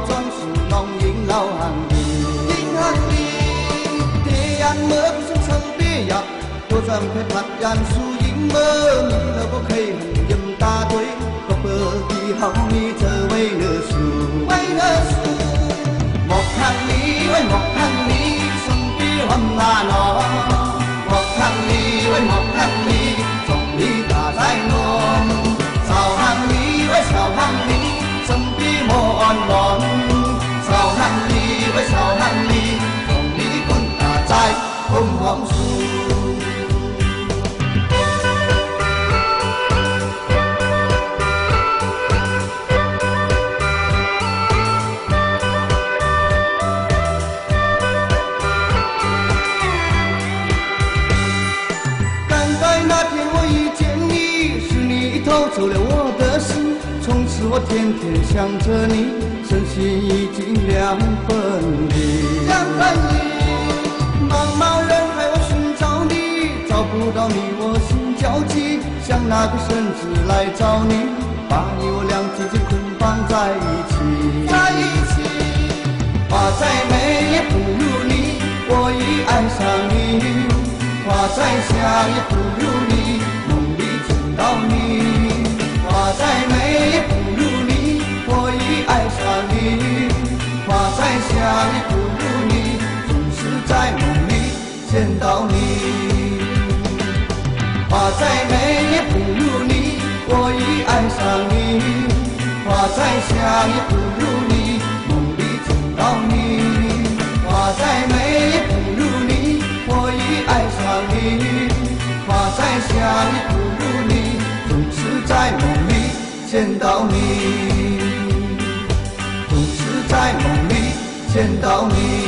装是น้องหญิงเราหังดีหญิงหังดีที่ยันเมื่อสุขสันติยับตัวจำเพชรพัดยันสู่หญิงเมื่อมีแล้วก็เคยหันยิ้มตาด้วยก็เปิดที่เฮามีเธอไว้เนื้อสู่ไว้เนื้อสู่หมอกทางนี้ไว้หมอกทางนี้สันติวันหน้าน้องหมอกทางนี้ไว้หมอกทางนี้ส่งนี้ตาใจนมสาวหังนี้ไว้สาวหังนี้สันติโมอ่อนบอนสาวหังนี้ไว้สาวหังนี้ส่งนี้คนตาใจผมหอมสู่走了我的心从此我天天想着你身心已经两分离茫茫人海我寻找你找不到你我心焦急想那个绳子来找你把你我俩紧紧捆绑在一起花再美也不如你我已爱上你花再香也不如你梦里见到你花再美也不如你我已爱上你花再香也不如你总是在梦里见到你花再美也不如你我已爱上你花再香也不如你梦里见到你花再美也不如你我已爱上你花再香也不如你总是在梦里见到你总是在梦里见到你